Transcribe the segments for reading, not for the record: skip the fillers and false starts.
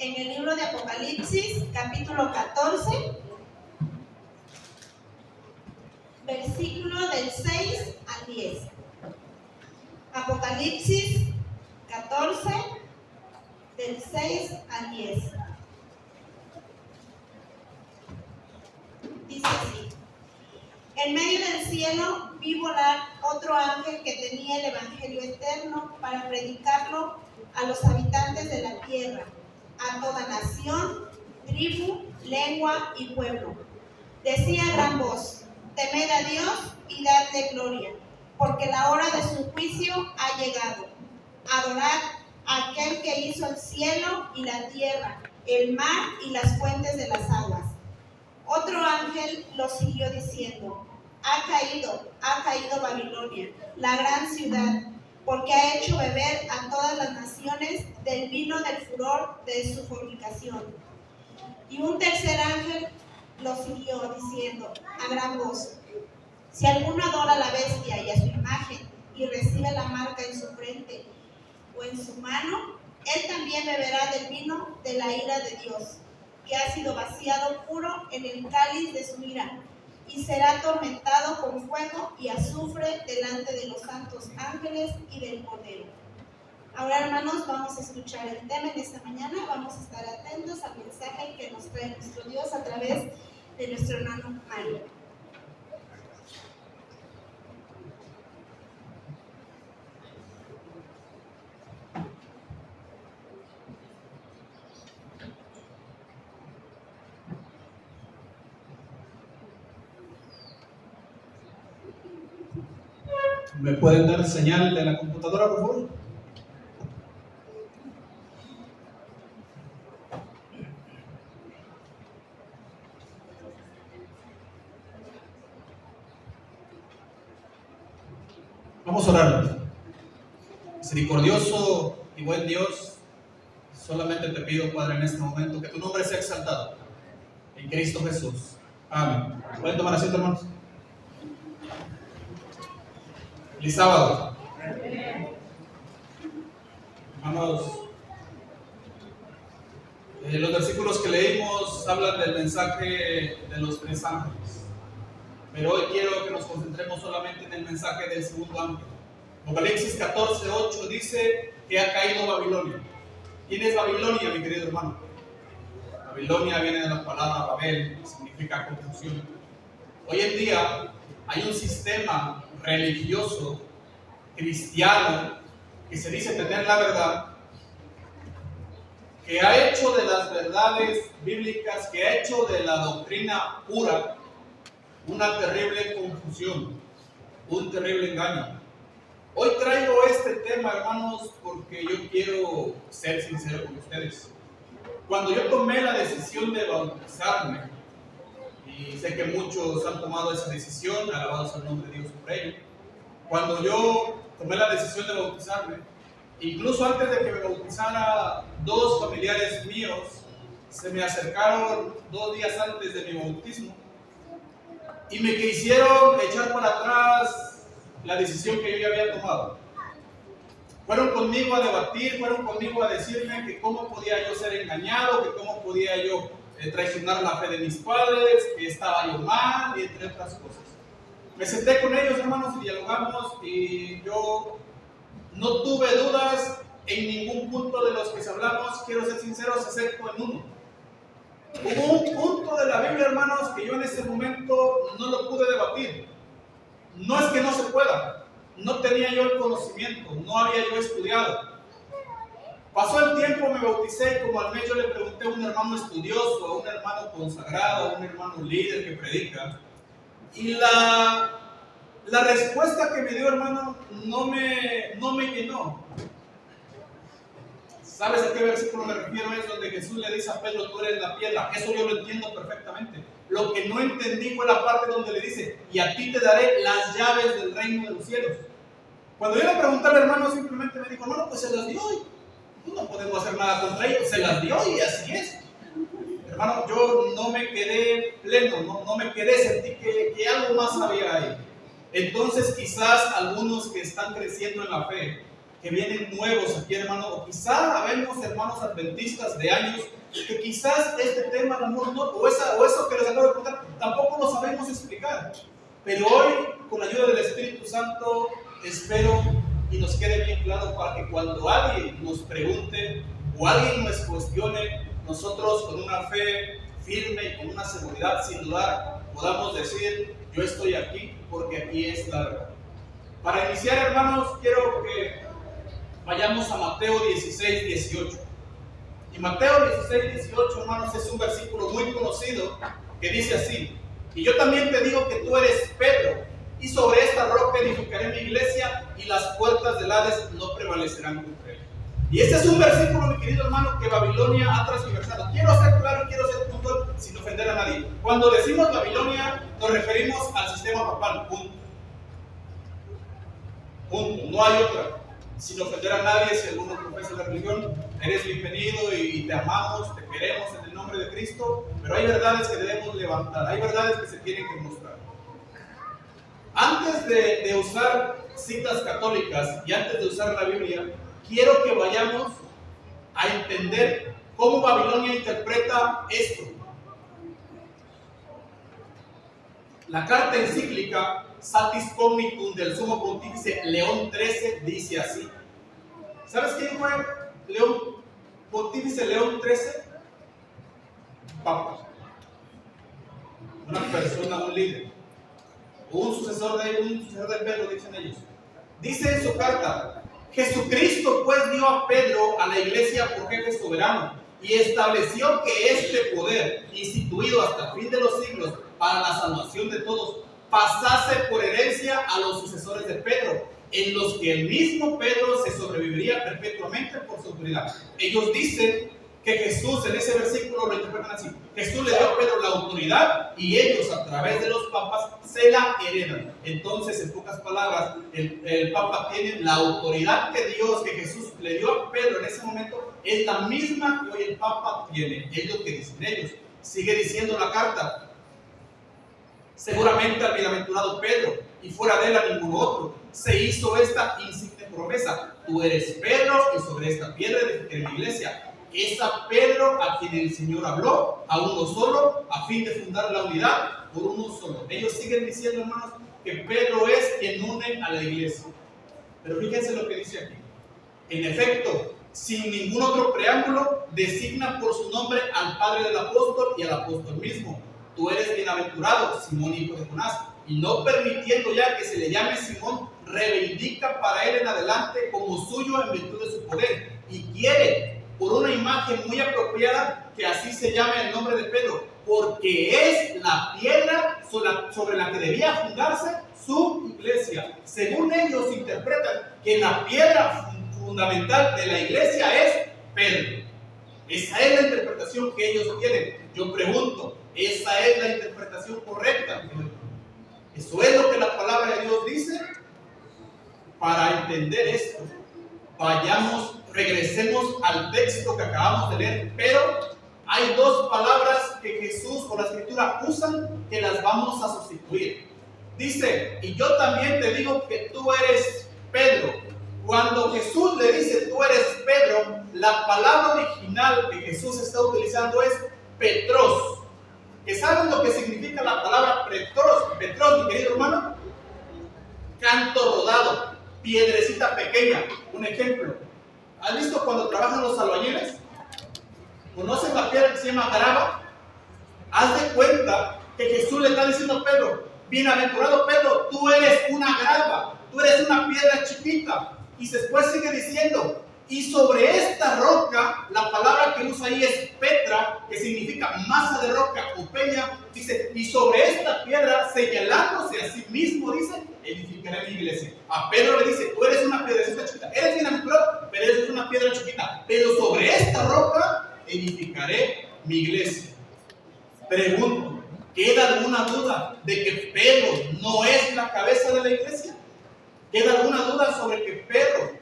en el libro de Apocalipsis, capítulo 14, versículo del 6 al 10. Apocalipsis 14, del 6 al 10. Dice así: en medio del cielo vi volar otro ángel que tenía el evangelio eterno para predicarlo a los habitantes de la tierra, a toda nación, tribu, lengua y pueblo. Decía a gran voz: temed a Dios y dadle gloria, porque la hora de su juicio ha llegado. Adorad a aquel que hizo el cielo y la tierra, el mar y las fuentes de las aguas. Otro ángel lo siguió diciendo: ha caído Babilonia, la gran ciudad, porque ha hecho beber a todas las naciones del vino del furor de su fornicación. Y un tercer ángel lo siguió diciendo a gran voz: si alguno adora a la bestia y a su imagen y recibe la marca en su frente o en su mano, él también beberá del vino de la ira de Dios, que ha sido vaciado puro en el cáliz de su ira, y será atormentado con fuego y azufre delante de los santos ángeles y del Cordero. Ahora, hermanos, vamos a escuchar el tema en esta mañana. Vamos a estar atentos al mensaje que nos trae nuestro Dios a través de nuestro hermano Mario. ¿Me pueden dar señal de la computadora, por favor? Vamos a orar. Misericordioso y buen Dios, solamente te pido, Padre, en este momento que tu nombre sea exaltado en Cristo Jesús. Amén. ¿Pueden tomar asiento, hermanos? Feliz sábado. Hermanos, los versículos que leímos hablan del mensaje de los tres ángeles, pero hoy quiero que nos concentremos solamente en el mensaje del segundo ángel. Apocalipsis 14:8 dice que ha caído Babilonia. ¿Quién es Babilonia, mi querido hermano? Babilonia viene de la palabra Babel, que significa confusión. Hoy en día hay un sistema religioso cristiano que se dice tener la verdad, que ha hecho de las verdades bíblicas, que ha hecho de la doctrina pura una terrible confusión, un terrible engaño. Hoy traigo este tema, hermanos, porque yo quiero ser sincero con ustedes. Cuando yo tomé la decisión de bautizarme, y sé que muchos han tomado esa decisión, alabados al nombre de Dios por ello. Cuando yo tomé la decisión de bautizarme, incluso antes de que me bautizara, dos familiares míos se me acercaron 2 días antes de mi bautismo y me quisieron echar para atrás la decisión que yo ya había tomado. Fueron conmigo a debatir, fueron conmigo a decirme que cómo podía yo ser engañado, que cómo podía yo traicionar la fe de mis padres, que estaba yo mal, y entre otras cosas. Me senté con ellos, hermanos, y dialogamos, y yo no tuve dudas en ningún punto de los que hablamos, quiero ser sinceros, excepto en uno. Hubo un punto de la Biblia, hermanos, que yo en ese momento no lo pude debatir. No es que no se pueda, no tenía yo el conocimiento, no había yo estudiado. Pasó el tiempo, me bauticé, y como al mes yo le pregunté a un hermano estudioso, a un hermano consagrado, a un hermano líder que predica, y la respuesta que me dio, hermano, no me llenó. ¿Sabes a qué versículo me refiero? Es donde Jesús le dice a Pedro: tú eres la piedra. Eso yo lo entiendo perfectamente. Lo que no entendí fue la parte donde le dice: y a ti te daré las llaves del reino de los cielos. Cuando yo le pregunté al hermano, simplemente me dijo: no, pues se las dio, y no podemos hacer nada contra ellos. Se las dio y así es. Hermano, yo no me quedé pleno, no me quedé, sentí que algo más había ahí. Entonces quizás algunos que están creciendo en la fe que vienen nuevos aquí, hermano, o quizás habemos hermanos adventistas de años que quizás este tema o eso que les acabo de contar tampoco lo sabemos explicar. Pero hoy, con la ayuda del Espíritu Santo, espero y nos quede bien claro para que cuando alguien nos pregunte o alguien nos cuestione, nosotros con una fe firme y con una seguridad sin dudar podamos decir: yo estoy aquí porque aquí es la verdad. Para iniciar, hermanos, quiero que vayamos a Mateo 16, 18. Y Mateo 16, 18, hermanos, es un versículo muy conocido que dice así: y yo también te digo que tú eres Pedro, y sobre esta roca edificaré mi iglesia, y las puertas del Hades no prevalecerán contra ella. Y este es un versículo, mi querido hermano, que Babilonia ha transversado. Quiero ser claro, quiero ser puntual, sin ofender a nadie. Cuando decimos Babilonia, nos referimos al sistema papal, punto. Punto, no hay otra. Sin ofender a nadie, si alguno profesa la religión, eres bienvenido y te amamos, te queremos en el nombre de Cristo, pero hay verdades que debemos levantar, hay verdades que se tienen que mostrar. Antes de usar citas católicas y antes de usar la Biblia, quiero que vayamos a entender cómo Babilonia interpreta esto. La carta encíclica Satis Cognitum del Sumo Pontífice León XIII dice así. ¿Sabes quién fue Pontífice León XIII? Papa. Una persona, un líder. Un sucesor de Pedro, dicen ellos. Dice en su carta: Jesucristo pues dio a Pedro a la iglesia por jefe soberano y estableció que este poder, instituido hasta el fin de los siglos para la salvación de todos, pasase por herencia a los sucesores de Pedro, en los que el mismo Pedro se sobreviviría perpetuamente por su autoridad. Ellos dicen que Jesús, en ese versículo lo interpretan así: Jesús le dio a Pedro la autoridad y ellos a través de los papas se la heredan. Entonces, en pocas palabras, el papa tiene la autoridad que Dios, que Jesús le dio a Pedro en ese momento, es la misma que hoy el papa tiene. Es lo que dicen ellos. Sigue diciendo la carta: seguramente al bienaventurado Pedro, y fuera de él a ningún otro, se hizo esta insigne promesa: tú eres Pedro, y sobre esta piedra edificaré mi iglesia. Es a Pedro a quien el Señor habló, a uno solo, a fin de fundar la unidad por uno solo. Ellos siguen diciendo, hermanos, que Pedro es quien une a la iglesia. Pero fíjense lo que dice aquí. En efecto, sin ningún otro preámbulo, designa por su nombre al Padre del apóstol y al apóstol mismo. Tú eres bienaventurado, Simón, hijo de Jonás, y no permitiendo ya que se le llame Simón, reivindica para él en adelante como suyo en virtud de su poder, y quiere, por una imagen muy apropiada, que así se llame el nombre de Pedro, porque es la piedra sobre la que debía fundarse su iglesia. Según ellos interpretan que la piedra fundamental de la iglesia es Pedro. Esa es la interpretación que ellos tienen. Yo pregunto, ¿esa es la interpretación correcta? ¿Eso es lo que la palabra de Dios dice? Para entender esto, regresemos al texto que acabamos de leer, pero hay dos palabras que Jesús o la Escritura usan que las vamos a sustituir. Dice: y yo también te digo que tú eres Pedro. Cuando Jesús le dice tú eres Pedro, la palabra original que Jesús está utilizando es Petros. ¿Que saben lo que significa la palabra Petros? Petros, mi querido hermano. Canto rodado, piedrecita pequeña. Un ejemplo: ¿has visto cuando trabajan los albañiles? ¿Conocen la piedra que se llama grava? Haz de cuenta que Jesús le está diciendo a Pedro: bienaventurado Pedro, tú eres una grava, tú eres una piedra chiquita. Y después sigue diciendo: y sobre esta roca, la palabra que usa ahí es Petra, que significa masa de roca o peña. Dice: y sobre esta piedra, señalándose a sí mismo, dice, edificaré mi iglesia. A Pedro le dice: tú eres una piedrecita chiquita, eres bienaventurado, pero eres una piedra chiquita, pero sobre esta roca edificaré mi iglesia. Pregunto, ¿queda alguna duda de que Pedro no es la cabeza de la iglesia? ¿Queda alguna duda sobre que Pedro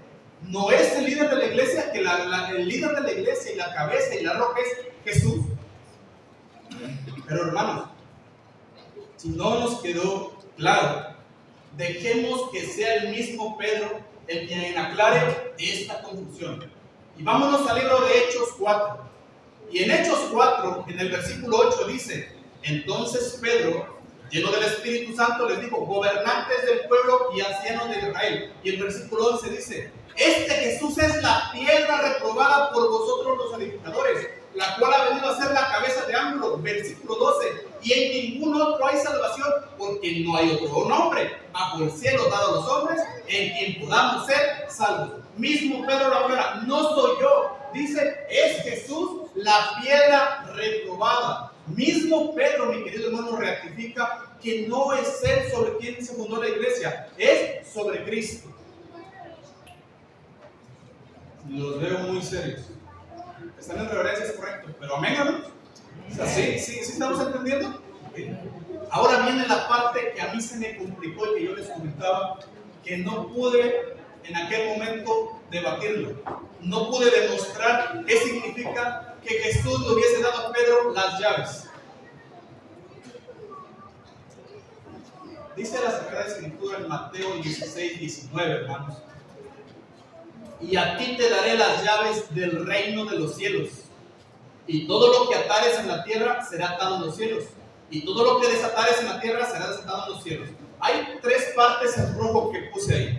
no es el líder de la iglesia? Que el líder de la iglesia y la cabeza y la roca es Jesús. Pero hermanos, si no nos quedó claro, dejemos que sea el mismo Pedro el quien aclare esta confusión. Y vámonos al libro de Hechos 4. Y en Hechos 4, en el versículo 8 dice: entonces Pedro, lleno del Espíritu Santo, les dijo: gobernantes del pueblo y ancianos de Israel. Y el versículo 11 dice: este Jesús es la piedra reprobada por vosotros los edificadores, la cual ha venido a ser la cabeza de ángulo. Versículo 12: y en ningún otro hay salvación, porque no hay otro nombre bajo el cielo dado a los hombres en quien podamos ser salvos. Mismo Pedro lo aclara: no soy yo, dice, es Jesús la piedra reprobada. Mismo Pedro, mi querido hermano, rectifica que no es él sobre quien se fundó la iglesia, es sobre Cristo. Los veo muy serios. Están en reverencia, es correcto, pero amén, hermanos. O sea, ¿sí estamos entendiendo? Ahora viene la parte que a mí se me complicó y que yo les comentaba, que no pude en aquel momento debatirlo. No pude demostrar qué significa que Jesús le hubiese dado a Pedro las llaves. Dice la Sagrada Escritura en Mateo 16, 19, hermanos: y a ti te daré las llaves del reino de los cielos. Y todo lo que atares en la tierra será atado en los cielos, y todo lo que desatares en la tierra será desatado en los cielos. Hay tres partes en rojo que puse ahí.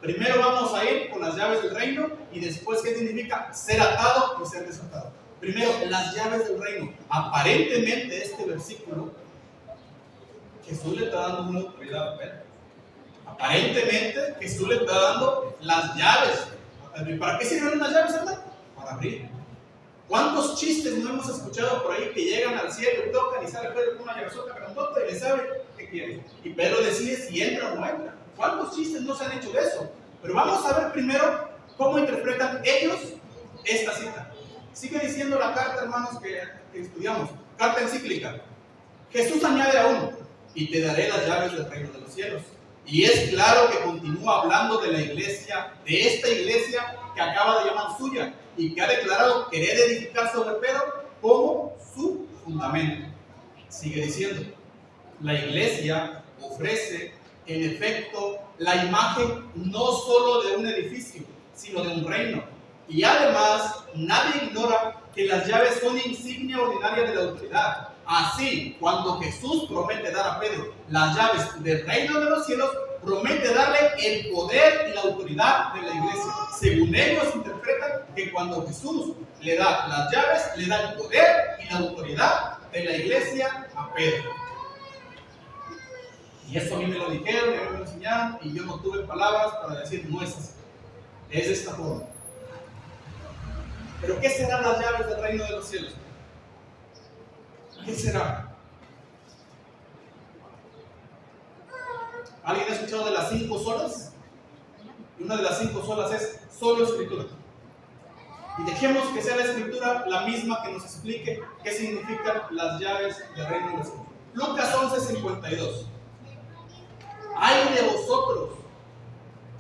Primero vamos a ir con las llaves del reino, y después qué significa ser atado y ser desatado. Primero, las llaves del reino. Aparentemente este versículo, Jesús le está dando una autoridad a Pedro. Aparentemente Jesús le está dando las llaves. ¿Para qué sirven las llaves, hermano? Para abrir. ¿Cuántos chistes no hemos escuchado por ahí que llegan al cielo y tocan y sale Pedro con una llavesota grandota y le sabe qué quiere? Y Pedro decide si entra o no entra. ¿Cuántos chistes no se han hecho de eso? Pero vamos a ver primero cómo interpretan ellos esta cita. Sigue diciendo la carta, hermanos, que estudiamos. Carta encíclica. Jesús añade aún: y te daré las llaves del reino de los cielos. Y es claro que continúa hablando de la iglesia, de esta iglesia que acaba de llamar suya y que ha declarado querer edificar sobre Pedro como su fundamento. Sigue diciendo: la iglesia ofrece en efecto la imagen no solo de un edificio, sino de un reino. Y además, nadie ignora que las llaves son insignia ordinaria de la autoridad. Así, cuando Jesús promete dar a Pedro las llaves del reino de los cielos, promete darle el poder y la autoridad de la iglesia. Según ellos interpretan que cuando Jesús le da las llaves, le da el poder y la autoridad de la iglesia a Pedro. Y eso a mí me lo dijeron, me lo enseñaron, y yo no tuve palabras para decir no es así. Es de esta forma. Pero ¿qué serán las llaves del reino de los cielos? ¿Qué será? ¿Alguien ha escuchado de las 5 solas? Y una de las 5 solas es solo escritura. Y dejemos que sea la escritura la misma que nos explique qué significan las llaves del reino de los cielos. Lucas 11:52. Ay de vosotros,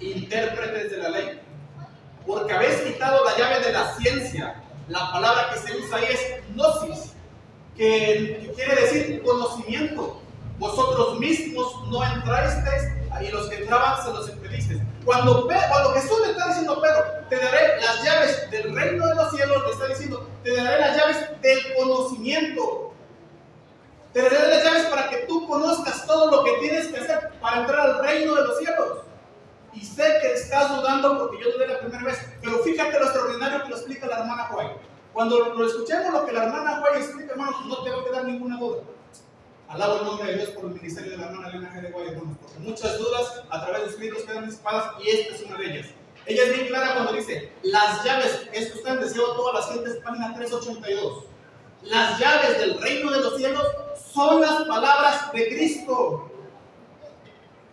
intérpretes de la ley, porque habéis quitado la llave de la ciencia. La palabra que se usa ahí es gnosis, que quiere decir conocimiento. Vosotros mismos no entrasteis, y los que entraban se los impedisteis. Cuando Jesús le está diciendo a Pedro: te daré las llaves del reino de los cielos, le está diciendo: te daré las llaves del conocimiento. Te daré las llaves para que tú conozcas todo lo que tienes que hacer para entrar al reino de los cielos. Y sé que estás dudando porque yo dudé la primera vez, pero fíjate lo extraordinario que lo explica la hermana White. Cuando lo escuchemos lo que la hermana White explica, hermanos, no te va a quedar ninguna duda. Alabo el nombre de Dios por el ministerio de la hermana Elena G. de White, hermanos, porque muchas dudas a través de sus libros quedan disipadas y esta es una de ellas. Ella es bien clara cuando dice: las llaves, esto está en Deseo a todas las gentes, página 382. Las llaves del reino de los cielos son las palabras de Cristo.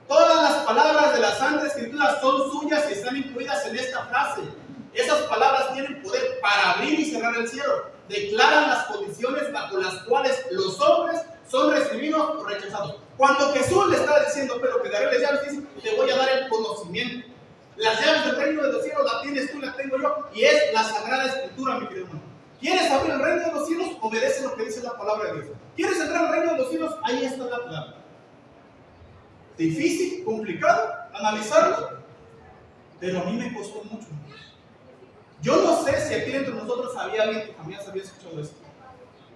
Todas las palabras de la Santa Escritura son suyas y están incluidas en esta frase. Esas palabras tienen poder para abrir y cerrar el cielo. Declaran las condiciones bajo las cuales los hombres son recibidos o rechazados. Cuando Jesús le está diciendo: pero te daré las llaves, dice: te voy a dar el conocimiento. Las llaves del reino de los cielos las tienes tú, las tengo yo, y es la Sagrada Escritura, mi querido hermano. ¿Quieres abrir el reino de los cielos? Obedece lo que dice la palabra de Dios. ¿Quieres entrar al reino de los cielos? Ahí está la clave. ¿Difícil? ¿Complicado? ¿Analizarlo? pero a mí me costó mucho. Yo no sé si aquí dentro de nosotros había alguien que jamás había escuchado esto.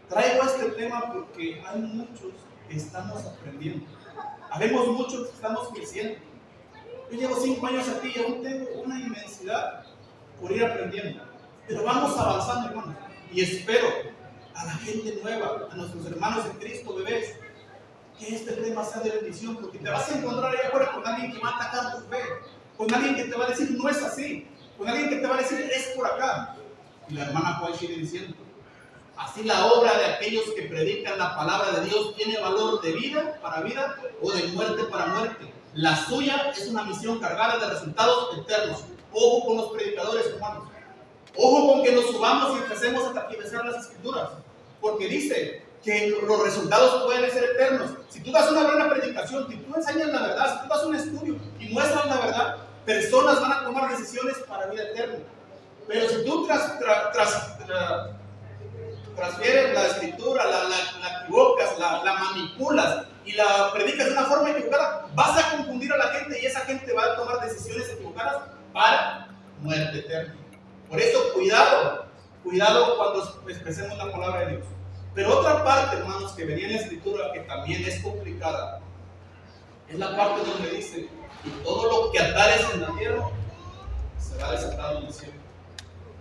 Traigo este tema porque hay muchos que estamos aprendiendo. Habemos muchos que estamos creciendo. Yo llevo 5 años aquí y aún tengo una inmensidad por ir aprendiendo. Pero vamos avanzando, hermanos. Y espero a la gente nueva, a nuestros hermanos en Cristo, bebés, que este tema sea de bendición, porque te vas a encontrar allá afuera con alguien que va a atacar tu fe, con alguien que te va a decir no es así, con alguien que te va a decir es por acá. Y la hermana Juan sigue diciendo, así la obra de aquellos que predican la palabra de Dios tiene valor de vida para vida o de muerte para muerte. La suya es una misión cargada de resultados eternos. Ojo con los predicadores, hermanos. Ojo con que nos subamos y empecemos a tergiversar las escrituras, porque dice que los resultados pueden ser eternos. Si tú das una buena predicación, si tú enseñas la verdad, si tú das un estudio y muestras la verdad, personas van a tomar decisiones para vida eterna. Pero si tú transfieres la escritura, la equivocas, la manipulas y la predicas de una forma equivocada, vas a confundir a la gente y esa gente va a tomar decisiones equivocadas para muerte eterna. Por eso, cuidado cuando expresemos la palabra de Dios. Pero otra parte, hermanos, que venía en la escritura que también es complicada, es la parte donde dice, y todo lo que atares en la tierra será desatado en el cielo.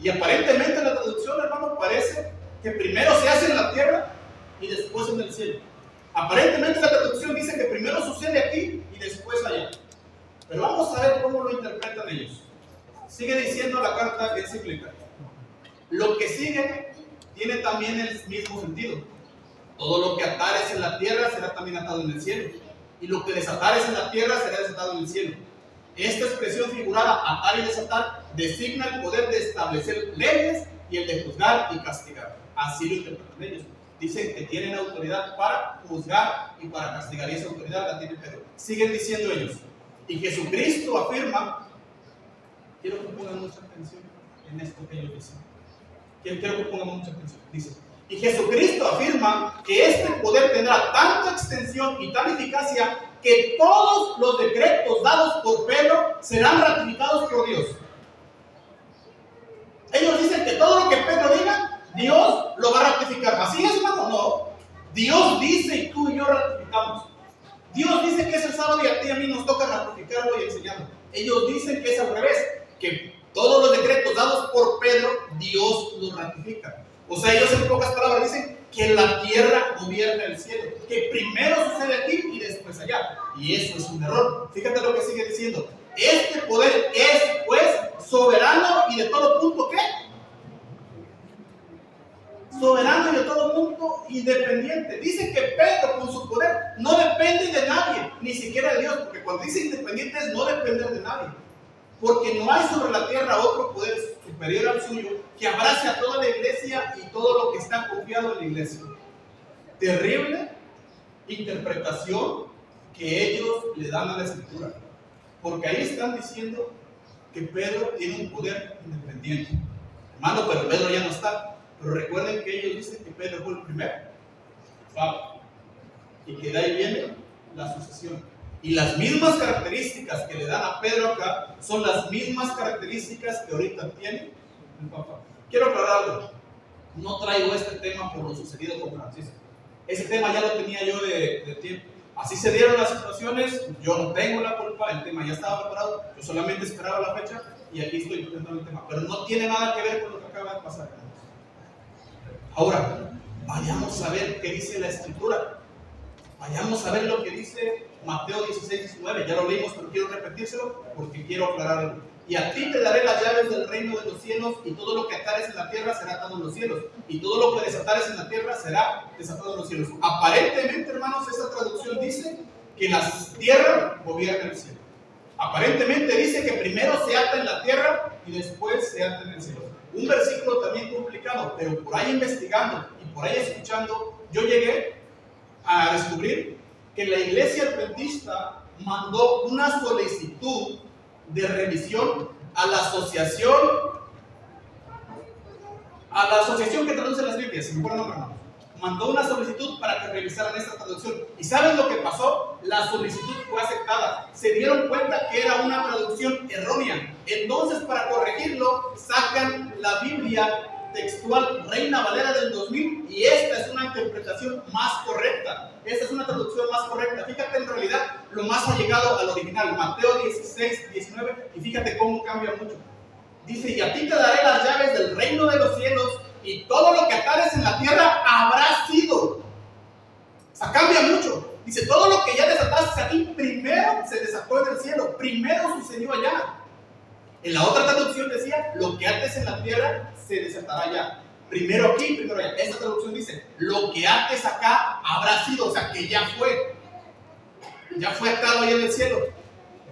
Y aparentemente la traducción, hermano, parece que primero se hace en la tierra y después en el cielo. Aparentemente la traducción dice que primero sucede aquí y después allá. Pero vamos a ver cómo lo interpretan ellos. Sigue diciendo la carta encíclica. Lo que sigue tiene también el mismo sentido. Todo lo que atares en la tierra será también atado en el cielo. Y lo que desatares en la tierra será desatado en el cielo. Esta expresión figurada, atar y desatar, designa el poder de establecer leyes y el de juzgar y castigar. Así lo interpretan ellos. Dicen que tienen autoridad para juzgar y para castigar. Y esa autoridad la tiene Pedro. Siguen diciendo ellos. Y Jesucristo afirma, quiero que pongan mucha atención en esto que ellos dicen. Quiero que pongan mucha atención. Dice, y Jesucristo afirma que este poder tendrá tanta extensión y tal eficacia que todos los decretos dados por Pedro serán ratificados por Dios. Ellos dicen que todo lo que Pedro diga, Dios lo va a ratificar. ¿Así es, hermano? No. Dios dice y tú y yo ratificamos. Dios dice que es el sábado y a ti y a mí nos toca ratificarlo y enseñarlo. Ellos dicen que es al revés, que todos los decretos dados por Pedro, Dios los ratifica. O sea, ellos en pocas palabras dicen que la tierra gobierna el cielo, que primero sucede aquí y después allá. Y eso es un error. Fíjate lo que sigue diciendo. Este poder es, pues, soberano y de todo punto, ¿qué? Soberano y de todo punto independiente. Dice que Pedro con su poder no depende de nadie, ni siquiera de Dios, porque cuando dice independiente es no depender de nadie. Porque no hay sobre la tierra otro poder superior al suyo que abrace a toda la iglesia y todo lo que está confiado en la iglesia. Terrible interpretación que ellos le dan a la escritura. Porque ahí están diciendo que Pedro tiene un poder independiente. Hermano, pero Pedro ya no está. Pero recuerden que ellos dicen que Pedro fue el primero. Y que de ahí viene la sucesión. Y las mismas características que le dan a Pedro acá son las mismas características que ahorita tiene el Papa. Quiero aclarar algo. No traigo este tema por lo sucedido con Francisco. Ese tema ya lo tenía yo de tiempo. Así se dieron las situaciones, yo no tengo la culpa, el tema ya estaba preparado, yo solamente esperaba la fecha y aquí estoy presentando el tema. Pero no tiene nada que ver con lo que acaba de pasar. Ahora, vayamos a ver qué dice la Escritura. Vayamos a ver lo que dice Mateo 16, 19. Ya lo leímos, pero quiero repetírselo porque quiero aclarar algo. Y a ti te daré las llaves del reino de los cielos, y todo lo que atares en la tierra será atado en los cielos, y todo lo que desatares en la tierra será desatado en los cielos. Aparentemente, hermanos, esta traducción dice que la tierra gobierna el cielo. Aparentemente dice que primero se ata en la tierra y después se ata en el cielo. Un versículo también complicado, pero por ahí investigando y por ahí escuchando, yo llegué a descubrir que la iglesia adventista mandó una solicitud de revisión a la asociación que traduce las Biblias, si me acuerdo, hermano. mandó una solicitud para que revisaran esta traducción. ¿Y saben lo que pasó? La solicitud fue aceptada. Se dieron cuenta que era una traducción errónea. Entonces, para corregirlo, sacan la Biblia textual Reina Valera del 2000 y esta es una interpretación más correcta. Esta es una traducción más correcta. Fíjate en realidad lo más allegado al original, Mateo 16, 19, y fíjate cómo cambia mucho. Dice, y a ti te daré las llaves del reino de los cielos, y todo lo que atares en la tierra habrá sido. O sea, cambia mucho. Dice, todo lo que ya desataste aquí, primero se desató en el cielo, primero sucedió allá. En la otra traducción decía, lo que ates en la tierra se desatará allá. Primero aquí, primero allá. Esta traducción dice, lo que ates acá habrá sido, o sea, que ya fue atado allá en el cielo.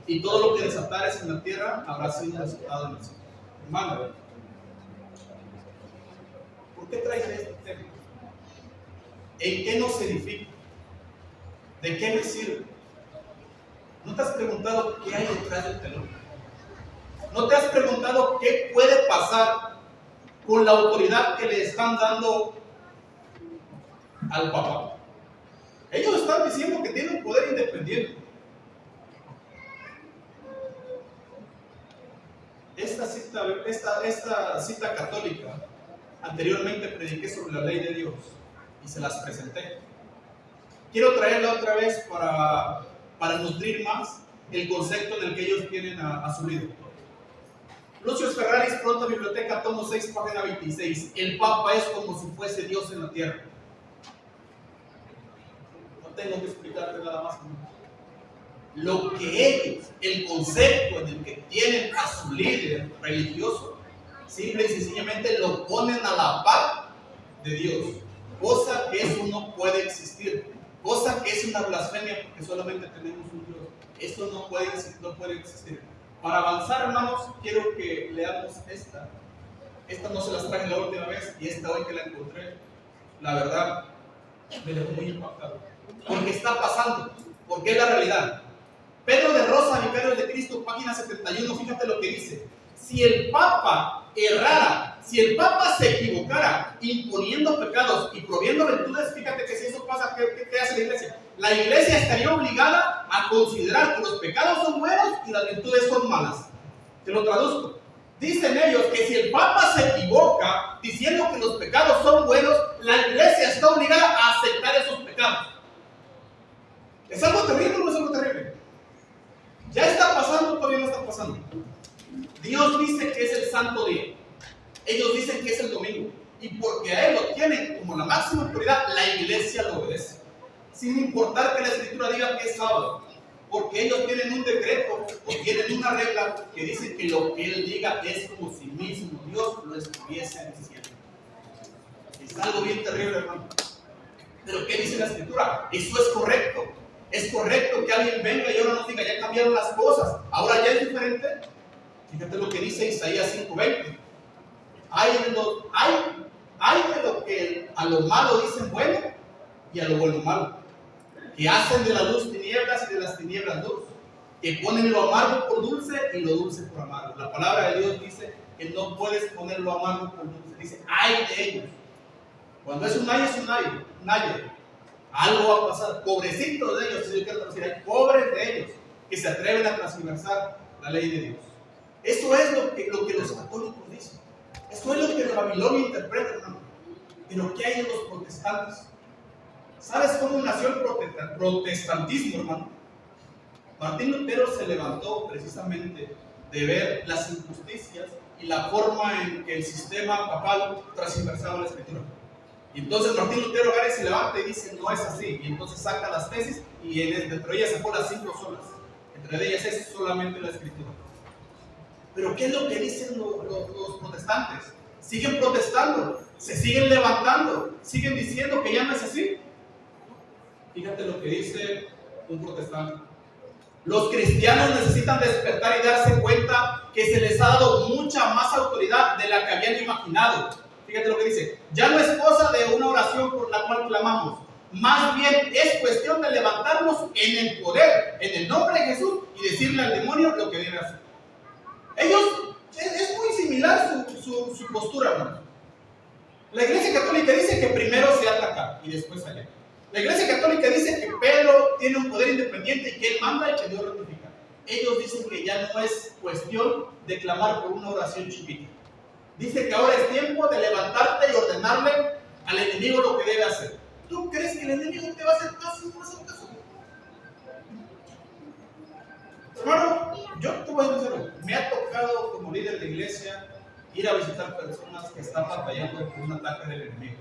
Y todo lo que desatares en la tierra habrá sido desatado en el cielo. Hermano, ¿por qué traes este tema? ¿En qué nos edifica? ¿De qué me sirve? ¿No te has preguntado qué hay detrás del telón? ¿No te has preguntado qué puede pasar con la autoridad que le están dando al Papa? Ellos están diciendo que tienen un poder independiente. Esta cita católica, anteriormente prediqué sobre la ley de Dios y se las presenté. Quiero traerla otra vez para nutrir más el concepto en el que ellos tienen a su líder. Lucio Ferraris, Pronta Biblioteca, tomo 6, página 26. El Papa es como si fuese Dios en la tierra. No tengo que explicarte nada más. Lo que ellos, el concepto en el que tienen a su líder religioso, simple y sencillamente lo ponen a la par de Dios, cosa que eso no puede existir, cosa que es una blasfemia porque solamente tenemos un Dios. Esto no puede existir. Para avanzar, hermanos, quiero que leamos esta. Esta no se las traje la última vez y esta hoy que la encontré, la verdad, me dejó muy impactado. Porque está pasando, porque es la realidad. Pedro de Rosa, Vicario de Cristo, página 71, fíjate lo que dice. Si el Papa errara, si el Papa se equivocara imponiendo pecados y proviendo virtudes, fíjate que si eso pasa, ¿qué hace la Iglesia? La Iglesia estaría obligada a considerar que los pecados son buenos y las virtudes son malas. Te lo traduzco. Dicen ellos que si el Papa se equivoca diciendo que los pecados son buenos, la Iglesia está obligada a aceptar esos pecados. ¿Es algo terrible o no es algo terrible? ¿Ya está pasando o todavía no está pasando? Dios dice que es el santo día. Ellos dicen que es el domingo. Y porque a Él lo tienen como la máxima autoridad, la Iglesia lo obedece. Sin importar que la Escritura diga que es sábado. Porque ellos tienen un decreto o tienen una regla que dice que lo que Él diga es como si mismo Dios lo estuviese diciendo. Es algo bien terrible, hermano. Pero ¿qué dice la Escritura? Eso es correcto. Es correcto que alguien venga y ahora nos diga, ya cambiaron las cosas, ahora ya es diferente. Fíjate lo que dice Isaías 5:20. Hay de lo que a lo malo dicen bueno y a lo bueno malo. Que hacen de la luz tinieblas y de las tinieblas luz. Que ponen lo amargo por dulce y lo dulce por amargo. La palabra de Dios dice que no puedes poner lo amargo por dulce. Dice, ay de ellos. Cuando es un ay, es un ay. Algo va a pasar. Pobrecitos de ellos, si yo quiero decir, hay pobres de ellos que se atreven a transversar la ley de Dios. Eso es lo que los católicos dicen. Eso es lo que Babilonia interpreta, hermano. Pero ¿qué hay en los protestantes? ¿Sabes cómo nació el protestantismo, hermano? Martín Lutero se levantó precisamente de ver las injusticias y la forma en que el sistema papal transversaba la Escritura. Y entonces Martín Lutero agarra y se levanta y dice, no es así. Y entonces saca las tesis y dentro de ellas sacó las 5 solas. Entre ellas es solamente la Escritura. Pero ¿qué es lo que dicen los protestantes? Siguen protestando, se siguen levantando, siguen diciendo que ya no es así. Fíjate lo que dice un protestante. Los cristianos necesitan despertar y darse cuenta que se les ha dado mucha más autoridad de la que habían imaginado. Fíjate lo que dice. Ya no es cosa de una oración por la cual clamamos. Más bien es cuestión de levantarnos en el poder, en el nombre de Jesús y decirle al demonio lo que debe hacer. Ellos, es muy similar su postura, hermano. La Iglesia Católica dice que primero se ataca. y después allá. La Iglesia Católica dice que Pedro tiene un poder independiente y que él manda y que Dios ratifica. Ellos dicen que ya no es cuestión de clamar por una oración chiquita. Dice que ahora es tiempo de levantarte y ordenarle al enemigo lo que debe hacer. ¿Tú crees que el enemigo te va a hacer caso? ¿No va a hacer caso? Hermano, yo te voy a decir algo. Me ha tocado como líder de iglesia ir a visitar personas que están batallando por un ataque del enemigo.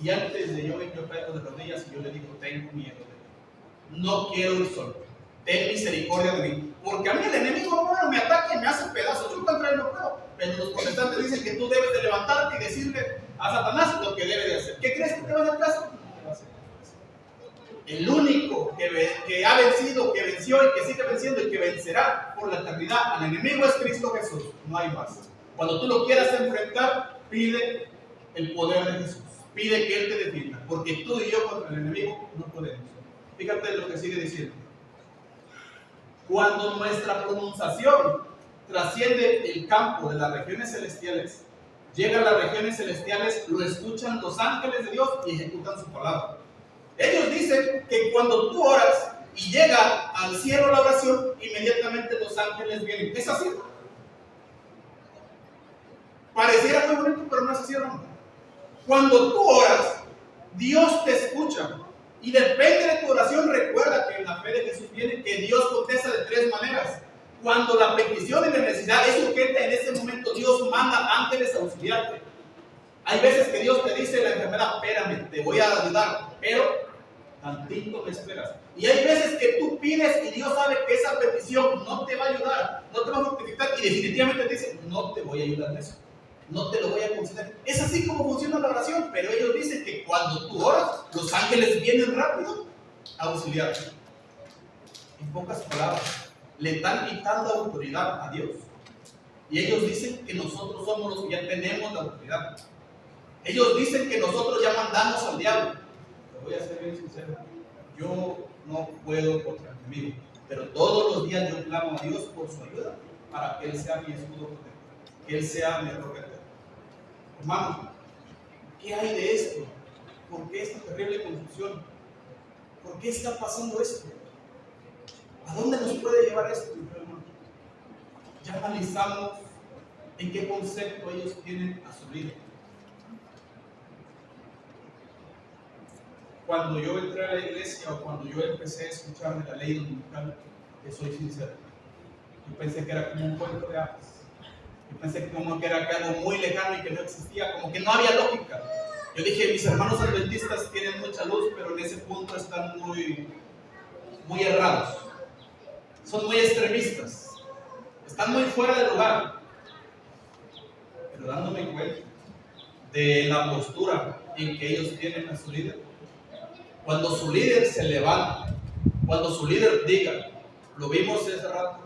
Y antes de yo caigo de rodillas y yo le digo, tengo miedo de ti. No quiero ir solo. Ten misericordia de mí. Porque a mí el enemigo, bueno, me ataca y me hace pedazos. Yo contra él no puedo. Pero los protestantes dicen que tú debes de levantarte y decirle a Satanás lo que debe de hacer. ¿Qué crees que te va a hacer caso? No te va a hacer caso. El único que ha vencido, que venció y que sigue venciendo y que vencerá por la eternidad al enemigo es Cristo Jesús. No hay más. Cuando tú lo quieras enfrentar, pide el poder de Jesús. Pide que Él te defienda. Porque tú y yo contra el enemigo no podemos. Fíjate lo que sigue diciendo. Cuando nuestra pronunciación trasciende el campo de las regiones celestiales, llega a las regiones celestiales, lo escuchan los ángeles de Dios y ejecutan su palabra. Ellos dicen que cuando tú oras y llega al cielo la oración, inmediatamente los ángeles vienen. ¿Es así? Pareciera muy bonito, pero no es así, hermano. Cuando tú oras, Dios te escucha. Y depende de tu oración, recuerda que en la fe de Jesús viene que Dios contesta de tres maneras. Cuando la petición y la necesidad es urgente, en ese momento Dios manda ángeles a auxiliarte. Hay veces que Dios te dice la enfermedad, espérame, te voy a ayudar, pero tantito me esperas. Y hay veces que tú pides y Dios sabe que esa petición no te va a ayudar, no te va a justificar y definitivamente te dice, no te voy a ayudar en eso. No te lo voy a conceder. Es así como funciona la oración, pero ellos dicen que cuando tú oras, los ángeles vienen rápido a auxiliarte. En pocas palabras, le están quitando autoridad a Dios. Y ellos dicen que nosotros somos los que ya tenemos la autoridad. Ellos dicen que nosotros ya mandamos al diablo. Te voy a ser bien sincero. Yo no puedo contra el enemigo, pero todos los días yo clamo a Dios por su ayuda para que Él sea mi escudo protector, que Él sea mi roca. Hermano, ¿qué hay de esto? ¿Por qué esta terrible confusión? ¿Por qué está pasando esto? ¿A dónde nos puede llevar esto, hermano? Ya analizamos en qué concepto ellos tienen a su vida. Cuando yo entré a la iglesia o cuando yo empecé a escuchar de la ley dominical, que soy sincero, yo pensé que era como un cuento de hadas. Yo pensé como que era algo muy lejano y que no existía, como que no había lógica. Yo dije, mis hermanos adventistas tienen mucha luz, pero en ese punto están muy errados. Son muy extremistas. Están muy fuera de lugar. Pero dándome cuenta de la postura en que ellos tienen a su líder. Cuando su líder se levanta, cuando su líder diga, lo vimos hace rato,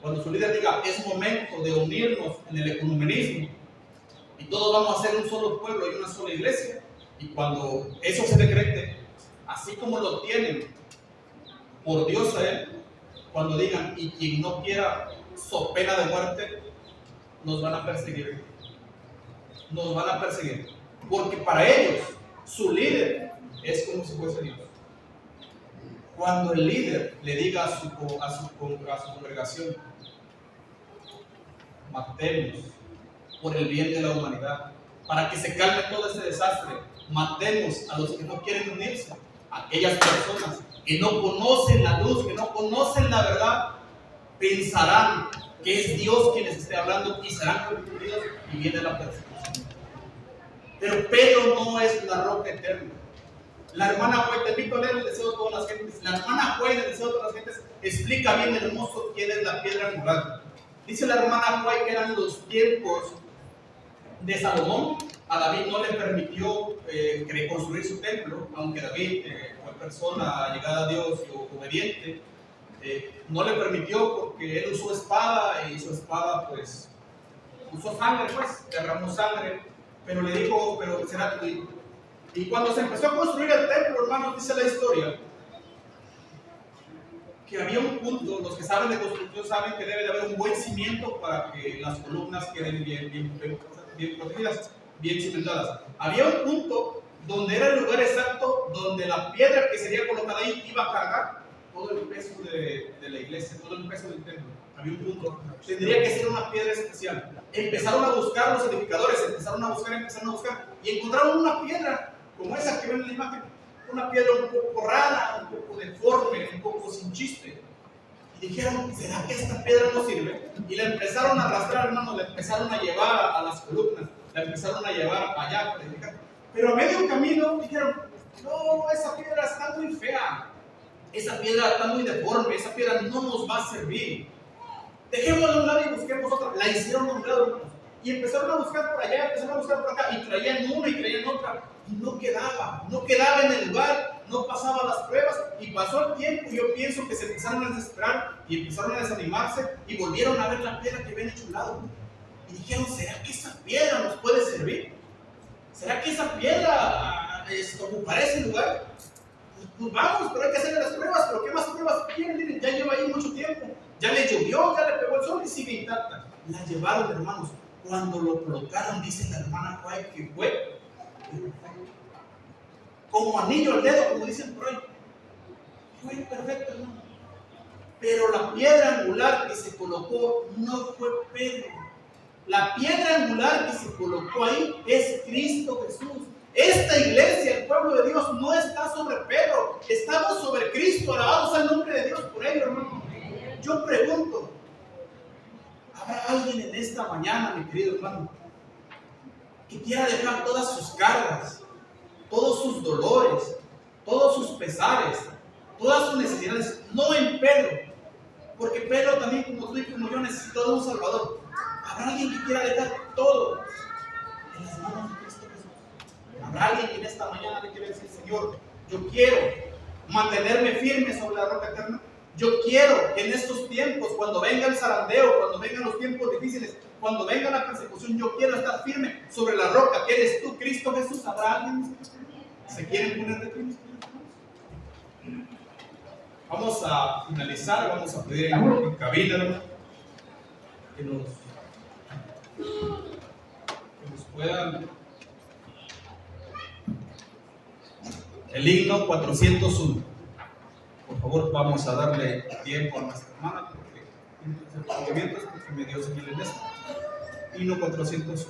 cuando su líder diga, es momento de unirnos en el ecumenismo y todos vamos a ser un solo pueblo y una sola iglesia. Y cuando eso se decrete, así como lo tienen por Dios a Él, cuando digan, y quien no quiera, so pena de muerte, nos van a perseguir. Nos van a perseguir. Porque para ellos, su líder es como si fuese Dios. Cuando el líder le diga a su congregación, matemos por el bien de la humanidad, para que se calme todo ese desastre, matemos a los que no quieren unirse, a aquellas personas que no conocen la luz, que no conocen la verdad, pensarán que es Dios quien les esté hablando y serán confundidos y viene la persecución. Pero Pedro no es la roca eterna. La hermana White, te invito a leer el deseo de todas las gentes. La hermana White, el deseo de todas las gentes, explica bien hermoso quién es la piedra angular. Dice la hermana White que eran los tiempos de Salomón. A David no le permitió construir su templo, aunque David fue persona llegada a Dios y obediente. No le permitió porque él usó espada y su espada pues usó sangre, pues derramó sangre, pero le dijo, pero será tuyo. Y cuando se empezó a construir el templo, hermanos, dice la historia que había un punto, los que saben de construcción saben que debe de haber un buen cimiento para que las columnas queden bien protegidas, bien cimentadas. Había un punto donde era el lugar exacto donde la piedra que sería colocada ahí iba a cargar todo el peso de la iglesia, todo el peso del templo. Había un punto, tendría que ser una piedra especial. Empezaron a buscar los edificadores, empezaron a buscar y encontraron una piedra como esa que ven en la imagen, una piedra un poco rara, un poco deforme, un poco sin chiste. Y dijeron, ¿será que esta piedra no sirve? Y la empezaron a arrastrar, hermano, la empezaron a llevar a las columnas, la empezaron a llevar allá para edificar. Pero a medio camino dijeron, no, esa piedra está muy fea, esa piedra está muy deforme, esa piedra no nos va a servir. Dejémosla a un lado y busquemos otra. La hicieron a un lado, hermanos. Y empezaron a buscar por allá, empezaron a buscar por acá, y traían una y traían otra. Y no quedaba en el lugar, no pasaba las pruebas. Y pasó el tiempo, y yo pienso que se empezaron a desesperar y empezaron a desanimarse y volvieron a ver la piedra que habían hecho a un lado. Y dijeron, ¿será que esa piedra nos puede servir? ¿Será que esa piedra ocupará ese lugar? Pues vamos, pero hay que hacerle las pruebas. ¿Pero qué más pruebas quieren? Miren, ya lleva ahí mucho tiempo. Ya le llovió, ya le pegó el sol y sigue intacta. La llevaron, hermanos. Cuando lo colocaron, dice la hermana Juárez, que fue como anillo al dedo, como dicen por ahí. Fue perfecto, hermano. Pero la piedra angular que se colocó no fue Pedro. La piedra angular que se colocó ahí es Cristo Jesús. Esta iglesia, el pueblo de Dios, no está sobre Pedro, estamos sobre Cristo. Alabados al nombre de Dios por ello, hermano. Yo pregunto, ¿habrá alguien en esta mañana, mi querido hermano, que quiera dejar todas sus cargas, todos sus dolores, todos sus pesares, todas sus necesidades, no en Pedro? Porque Pedro también, como tú y como yo, necesitó de un Salvador. ¿Habrá alguien que quiera dejar todo en las manos de Cristo Jesús? ¿Habrá alguien que en esta mañana le quiera decir, Señor, yo quiero mantenerme firme sobre la roca eterna? Yo quiero que en estos tiempos, cuando venga el zarandeo, cuando vengan los tiempos difíciles, cuando venga la persecución, yo quiero estar firme sobre la roca que eres tú, Cristo Jesús. ¿Habrá alguien que se quieren poner de pie? Vamos a finalizar, vamos a pedir en cabina, hermano, que nos puedan. El himno 401. Por favor, vamos a darle tiempo a nuestra hermana porque tiene que hacer movimientos porque me dio señal en esto. Himno 401.